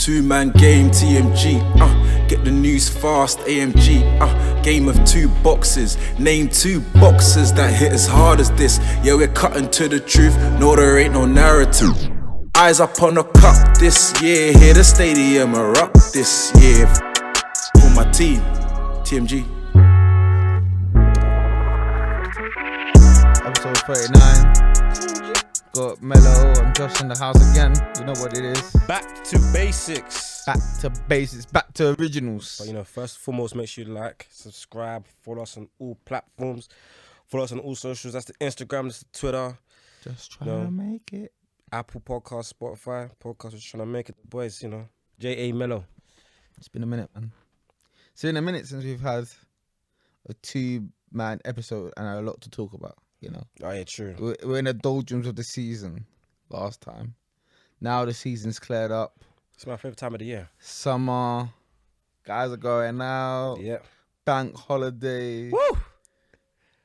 Two-man game, TMG, get the news fast, AMG, game of two boxes. Name two boxers that hit as hard as this. Yeah, we're cutting to the truth, no, there ain't no narrative. Eyes up on the cup this year, hear the stadium erupt this year. For my team, TMG. Episode 39. Got Mello and Josh in the house again. You know what it is. Back to basics. Back to basics. Back to originals. But first and foremost, make sure you like, subscribe, follow us on all platforms. Follow us on all socials. That's the Instagram, that's the Twitter. Just trying to make it. Apple Podcast, Spotify Podcast. Just trying to make it. The boys, J.A. Mello. It's been a minute, man. It's been a minute since we've had a two-man episode and a lot to talk about. Oh yeah, true. We're in the doldrums of the season last time. Now the season's cleared up. It's my favourite time of the year. Summer. Guys are going out. Yeah. Bank holiday. Woo!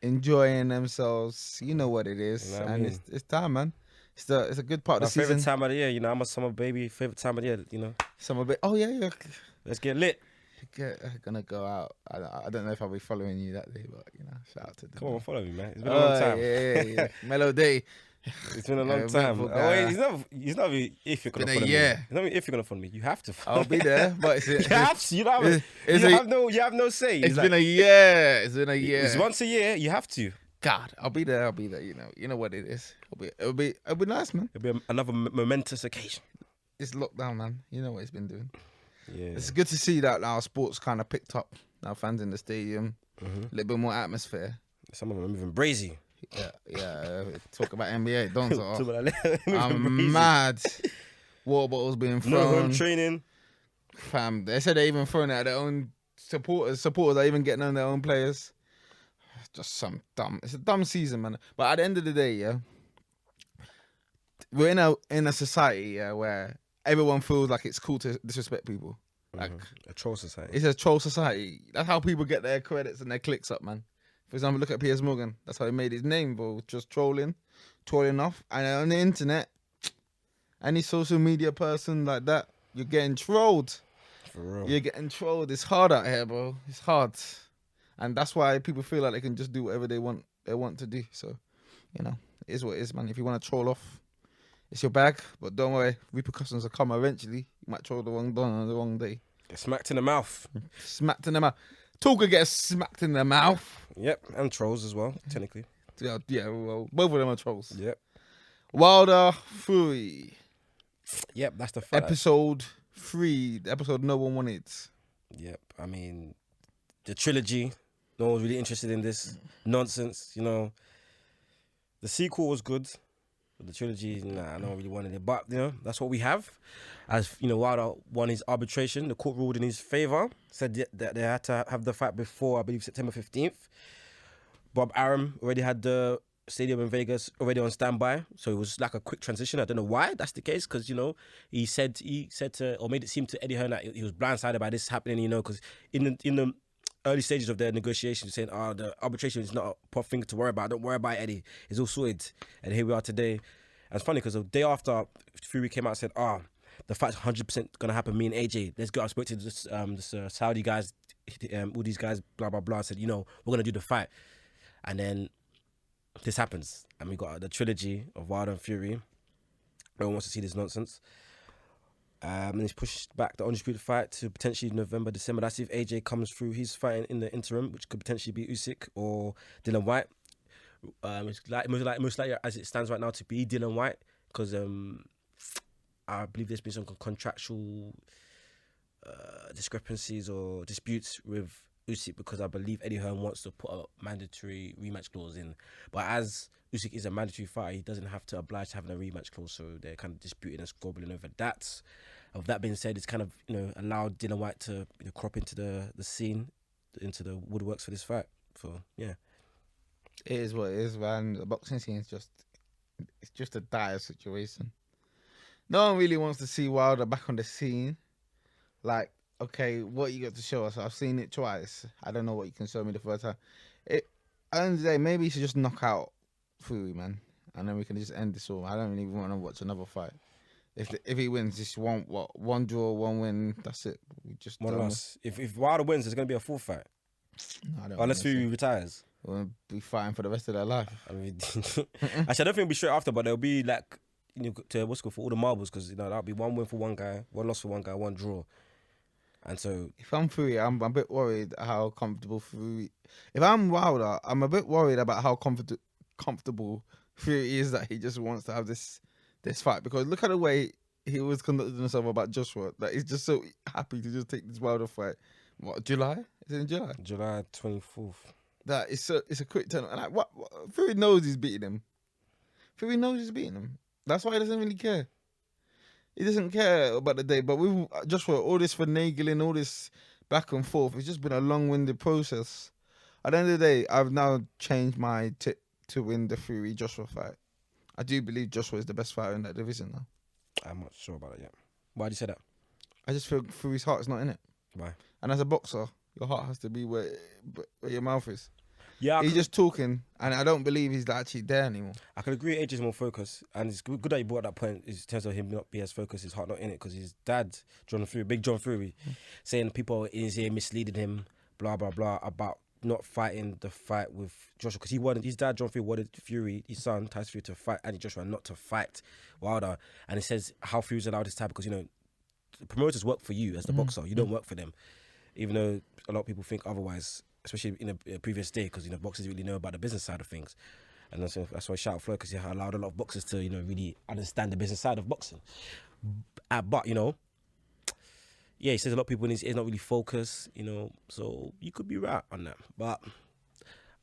Enjoying themselves. You know what it is. It's time, man. It's a good part of the season. My favourite time of the year. I'm a summer baby. Favourite time of the year, Summer baby. Oh, yeah. Let's get lit. Gonna go out. I don't know if I'll be following you that day, but shout out to them. Come on, follow me, man. It's been a long time. Yeah. Mellow day. It's been a long time. He's not if you're gonna follow me. It's not if you're gonna follow me. You have to follow. I'll be there, but you have to. You have no say. It's been a year. It's once a year. You have to. God, I'll be there. You know what it is. It'll be nice, man. It'll be another momentous occasion. It's lockdown, man. You know what it's been doing. Yeah. It's good to see that our sports kind of picked up. Now fans in the stadium, a little bit more atmosphere. Some of them are moving brazy. Yeah. Talk about NBA, don't I'm mad. Water bottles being thrown. No home training. Fam, they said they even throwing it at their own supporters. Supporters are even getting on their own players. Just it's a dumb season, man. But at the end of the day, we're in a society, where everyone feels like it's cool to disrespect people. Like a troll society. It's a troll society. That's how people get their credits and their clicks up, man. For example, look at Piers Morgan. That's how he made his name, bro. Just trolling off. And on the internet, any social media person like that, you're getting trolled. For real. You're getting trolled. It's hard out here, bro. It's hard. And that's why people feel like they can just do whatever they want to do. So, it is what it is, man. If you want to troll off, it's your bag, but don't worry, repercussions will come eventually. You might troll the wrong don on the wrong day. Get smacked in the mouth. Smacked in the mouth. Talker gets smacked in the mouth. Yep, and trolls as well, technically. Yeah, well, both of them are trolls. Yep. Wilder Fury. Yep, that's the fact. Episode 3, the episode no one wanted. Yep, I mean, the trilogy, no one's really interested in this nonsense, The sequel was good. The trilogy, I don't really wanted it. But, that's what we have. As, Wilder won his arbitration. The court ruled in his favour. Said that they had to have the fight before, I believe, September 15th. Bob Arum already had the stadium in Vegas already on standby. So it was like a quick transition. I don't know why that's the case. Because, he said to, or made it seem to Eddie Hearn that he was blindsided by this happening, because in the early stages of their negotiations, saying, the arbitration is not a proper thing to worry about. Don't worry about it, Eddie. It's all sorted. And here we are today. And it's funny because the day after Fury came out and said, the fight's 100% going to happen, me and AJ. Let's go. I spoke to this Saudi guys, all these guys, blah, blah, blah. I said, we're going to do the fight. And then this happens. And we got the trilogy of Wilder and Fury. No one wants to see this nonsense. And he's pushed back the undisputed fight to potentially November, December. That's if AJ comes through. He's fighting in the interim, which could potentially be Usyk or Dillian Whyte. It's most likely as it stands right now to be Dillian Whyte, because I believe there's been some contractual discrepancies or disputes with Usyk, because I believe Eddie Hearn wants to put a mandatory rematch clause in. But as Usyk is a mandatory fighter, he doesn't have to oblige to having a rematch clause, so they're kind of disputing and squabbling over that. Of that being said, it's kind of allowed Dillian Whyte to crop into the scene, into the woodworks for this fight. So yeah, it is what it is, man. The boxing scene is just a dire situation. No one really wants to see Wilder back on the scene. Like, okay, what you got to show us? I've seen it twice. I don't know what you can show me the first time. At the end of the day, maybe you should just knock out Fury, man, and then we can just end this all. I don't even want to watch another fight. If he wins, just one draw, one win. That's it. We just One done. loss. If Wilder wins, it's gonna be a full fight. No, I don't Unless wanna Fury see. retires. We'll be fighting for the rest of their life. I mean, actually, I don't think it'll be straight after, but there'll be like, to what's it called, for all the marbles, because that'll be one win for one guy, one loss for one guy, one draw, and so If I'm Fury, I'm a bit worried how comfortable Fury. If I'm Wilder, I'm a bit worried about how comfortable Fury is that he just wants to have this fight, because look at the way he was conducting himself about Joshua. That he's just so happy to just take this Wilder fight. What, July? Is it in July? July 24th. That it's a quick turn. And like what Fury knows he's beating him. Fury knows he's beating him. That's why he doesn't really care. He doesn't care about the day. But with Joshua, all this finagling, all this back and forth, it's just been a long-winded process. At the end of the day, I've now changed my tip to win the Fury Joshua fight. I do believe Joshua is the best fighter in that division now. I'm not sure about it yet. Why do you say that? I just feel Fury's heart is not in it. Why? And as a boxer, your heart has to be where your mouth is. Yeah, He's just talking, and I don't believe he's actually there anymore. I could agree. AJ is more focused, and it's good that you brought that point. In terms of him not be as focused, his heart not in it, because his dad, Big John Fury, saying people in his ear misleading him, blah blah blah, about not fighting the fight with Joshua, because his dad John Fury wanted Fury, his son Tyson Fury, to fight Andy Joshua, not to fight Wilder. And he says how Fury's allowed this type, because the promoters work for you as the boxer, you don't work for them, even though a lot of people think otherwise, especially in a previous day, because boxers really know about the business side of things. And that's why I shout out Flo, because he allowed a lot of boxers to really understand the business side of boxing. But yeah, he says a lot of people in his ear not really focused, so you could be right on that. But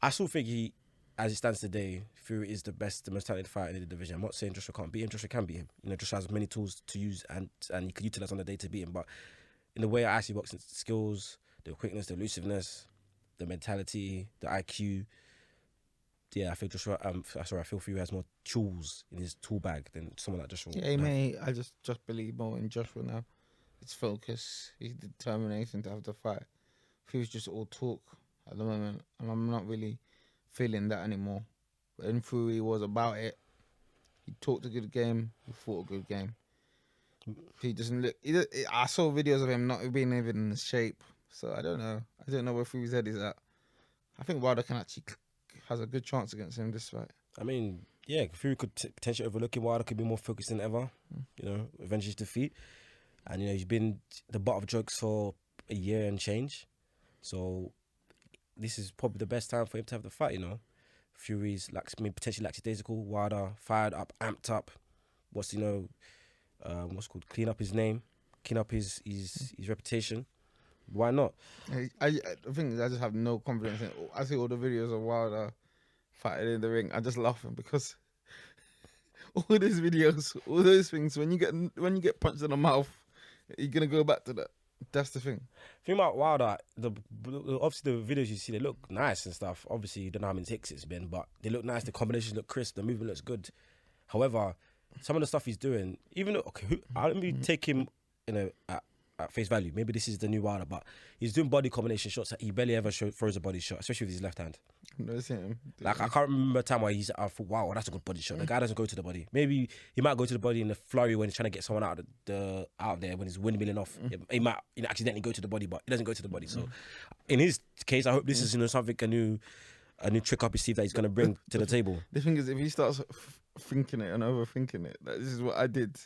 I still think as it stands today, Fury is the most talented fighter in the division. I'm not saying Joshua can't beat him. Joshua can beat him. Joshua has many tools to use and he could utilize on the day to beat him. But in the way I actually boxing skills, the quickness, the elusiveness, the mentality, the IQ, yeah, I think I feel Fury has more tools in his tool bag than someone like Joshua. Yeah, mate, I just believe more in Joshua now. His focus, his determination to have the fight. Fury's just all talk at the moment, and I'm not really feeling that anymore. When Fury was about it, he talked a good game, he fought a good game. He doesn't look. I saw videos of him not being even in shape, so I don't know. I don't know where Fury's head is at. I think Wilder has a good chance against him this fight. I mean, yeah, Fury could potentially overlook him. Wilder could be more focused than ever. Avenge his defeat. And he's been the butt of jokes for a year and change. So this is probably the best time for him to have the fight, Fury's potentially lackadaisical, Wilder fired up, amped up. What's called, clean up his name, clean up his reputation. Why not? I think I just have no confidence in it. I see all the videos of Wilder fighting in the ring. I'm just laughing because all these videos, all those things, when you get punched in the mouth, you're gonna go back to that. That's the thing. Thing about Wilder, obviously the videos you see, they look nice and stuff. Obviously you don't know how many takes it's been, but they look nice. The combinations look crisp. The movement looks good. However, some of the stuff he's doing, even though let me take him at face value. Maybe this is the new Wilder, but he's doing body combination shots that he barely ever throws a body shot, especially with his left hand. I've never seen him. Like, I can't remember a time where I thought, wow, that's a good body shot. The guy doesn't go to the body. Maybe he might go to the body in the flurry when he's trying to get someone out of there when he's windmilling off. He might accidentally go to the body, but he doesn't go to the body. So, in his case, I hope this is something a new trick up his sleeve that he's going to bring to the table. The thing is, if he starts thinking it and overthinking it, this is what I did,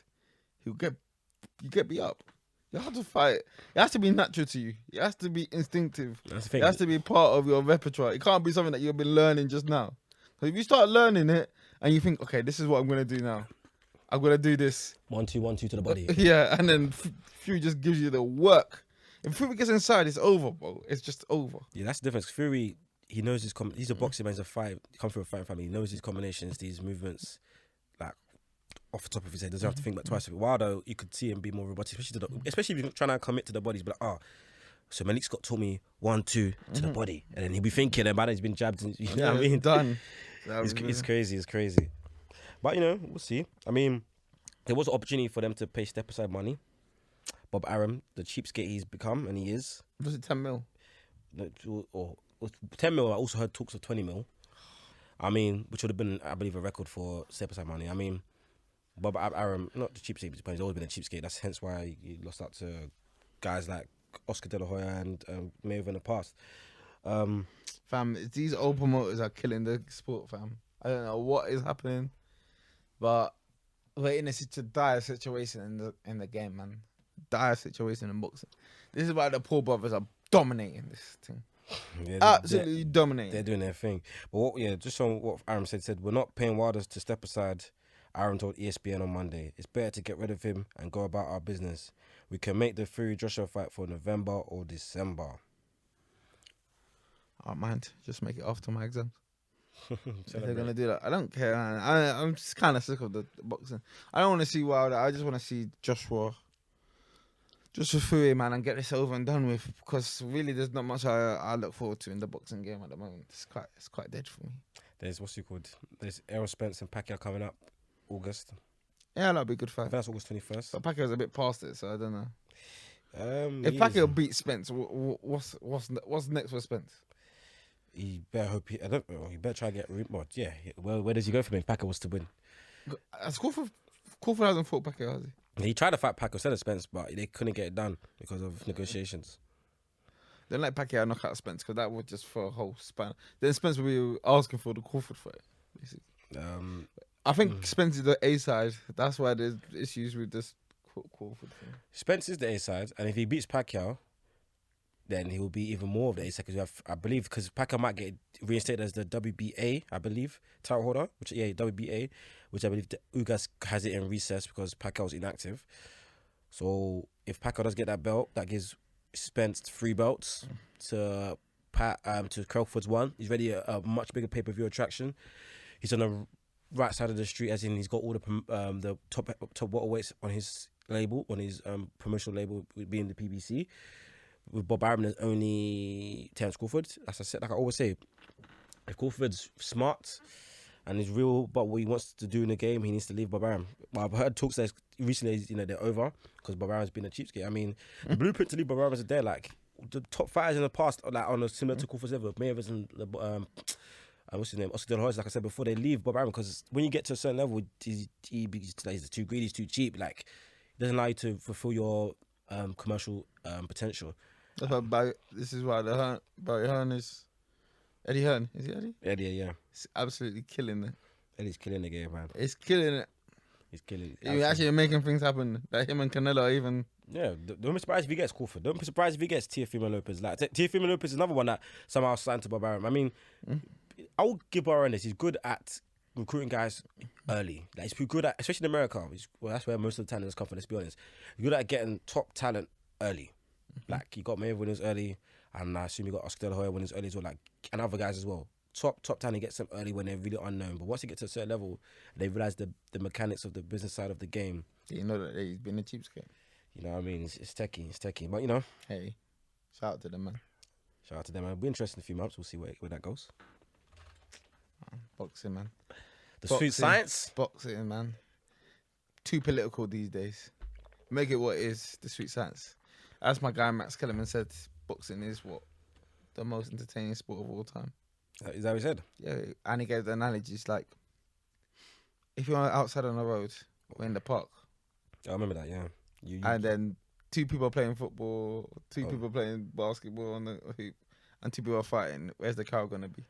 you get beat up. You have to fight. It has to be natural to you. It has to be instinctive. That's the thing. It has to be part of your repertoire. It can't be something that you've been learning just now. So if you start learning it and you think, okay, this is what I'm going to do now. I'm going to do this. 1-2, 1-2 to the body. Yeah, and then Fury just gives you the work. If Fury gets inside, it's over, bro. It's just over. Yeah, that's the difference. Fury, he knows he's a boxing man. He's a fight. He comes from a fighting family. He knows his combinations, these movements, like, off the top of his head. Doesn't have to think about twice. Wilder, you could see him be more robotic, especially if you're trying to commit to the body. He's like, so Malik Scott taught me 1-2 to the body, and then he'll be thinking about it. He's been jabbed. And, you know what I mean? Done. It's crazy. It's crazy. But we'll see. I mean, there was an opportunity for them to pay step aside money. Bob Arum, the cheapskate he's become, and he is. Was it 10 mil? Or 10 mil. I also heard talks of 20 mil. I mean, which would have been, I believe, a record for step aside money. I mean, Bob Arum, not the cheapskate, but he's always been a cheapskate. That's hence why he lost out to guys like Oscar De La Hoya and Mayweather in the past. Fam, these old promoters are killing the sport, fam. I don't know what is happening, but we're in such a dire situation in the game, man. Dire situation in boxing. This is why the Paul brothers are dominating this thing. Yeah, Absolutely dominating. They're doing their thing. But just on what Arum said, we're not paying Wilder to step aside. Arum told ESPN on Monday, it's better to get rid of him and go about our business. We can make the Fury Joshua fight for November or December. I don't mind. Just make it after my exams. If they're Celebrate. gonna do that, I don't care. Man. I'm just kind of sick of the boxing. I don't want to see Wilder. I just want to see Joshua Fury, man, and get this over and done with. Because really, there's not much I look forward to in the boxing game at the moment. It's quite dead for me. There's There's Errol Spence and Pacquiao coming up August. Yeah, that'd be a good I fight. think that's August 21st. But Pacquiao's a bit past it, so I don't know. If He Pacquiao is- beats Spence, what's next for Spence? he better hope he better try to get Well, where does he go from if Pacquiao was to win? Has Crawford hasn't fought Pacquiao, has he? He tried to fight Pacquiao instead of Spence, but they couldn't get it done because of negotiations. Don't let Pacquiao knock out Spence because that would just throw a whole span. Then Spence will be asking for the Crawford fight, basically. I think Spence is the A side. That's why there's issues with this Crawford thing. Spence is the A side, and if he beats Pacquiao, then he will be even more of the A side. I believe because Pacquiao might get reinstated as the WBA, I believe, title holder, WBA, which I believe the Ugas has it in recess because Pacquiao's inactive. So if Pacquiao does get that belt, that gives Spence 3 belts to Crawford's 1. He's ready a much bigger pay-per-view attraction. He's on the right side of the street, as in he's got all the top welterweights on his label, on his promotional label, being the PBC. With Bob Arum, there's only Terence Crawford. As I said, like I always say, if Crawford's smart and is real about what he wants to do in the game, he needs to leave Bob Arum. But I've heard talks that recently, they're over because Bob Arum's been a cheapskate. I mean, the blueprint to leave Bob Arum is there. Like the top fighters in the past, like on a similar to Crawford's level, Mayweather's and what's his name, Oscar De La Hoya, like I said before, they leave Bob Arum because when you get to a certain level, he's too greedy, he's too cheap. Like, it doesn't allow you to fulfill your commercial potential. That's why this is why Barry Hearn is Eddie Hearn. Is he Eddie? Eddie, yeah. It's absolutely killing it. Eddie's killing the game, man. It's killing it. He's killing it. He's actually making things happen. Like him and Canelo are even. Yeah, don't be surprised if he gets Crawford. Don't be surprised if he gets Teofimo Lopez. Like Teofimo Lopez is another one that somehow signed to Bob Arum. I mean, I will give Bob Arum this. He's good at recruiting guys early. Like he's good at, especially in America. That's where most of the talent comes from. Let's be honest. He's good at getting top talent early. Like he got Mayweather winners early, and I assume he got Oscar De La Hoya winners early as well. Like and other guys as well. Top talent gets them early when they're really unknown. But once they get to a certain level, they realize the mechanics of the business side of the game. You know that he's been a cheapskate. You know what I mean? It's techie. But you know, Hey, shout out to them, man. shout out to them. It'll be interesting in a few months. We'll see where that goes. Boxing, man. The sweet science. Boxing, man. Too political these days. Make it what it is, the sweet science. As my guy Max Kellerman said, boxing is what? The most entertaining sport of all time. Is that what he said? Yeah, and he gave the analogies like, if you're outside on the road or in the park, I remember that, yeah. You and then 2 people are playing football, 2 people playing basketball on the hoop, and 2 people are fighting, where's the crowd going to be?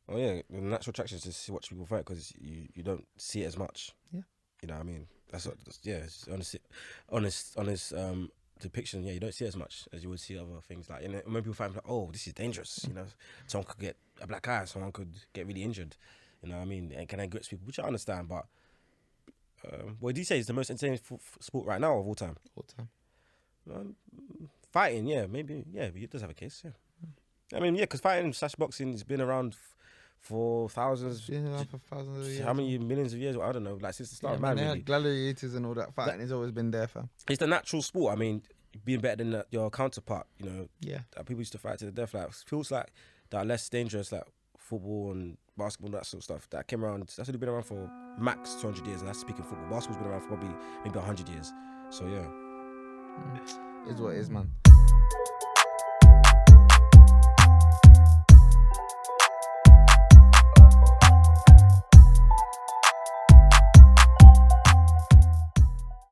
Oh yeah, the natural attraction is to see watch people fight because you don't see it as much. Yeah. You know what I mean? It's honest depiction. Yeah, you don't see it as much as you would see other things. Like, when people find like, oh, this is dangerous. You know, someone could get a black eye, someone could get really injured. You know what I mean? And can I grip people, which I understand, but what do you say is the most entertaining sport right now of all time? All time. Fighting, yeah, maybe, yeah, but it does have a case, yeah. I mean, yeah, because fighting / boxing has been around for thousands. Yeah, for thousands of years. How many millions of years? I don't know. Like since the start of man, man, they really. had gladiators and all that fighting. It's always been there, fam. It's the natural sport. I mean, being better than your counterpart. You know, Yeah. that people used to fight to the death. Like feels like that are less dangerous, like football and basketball, and that sort of stuff. That came around. That's only been around for max 200 years, and that's speaking football. Basketball's been around for probably maybe 100 years. So yeah. Is what it is, man.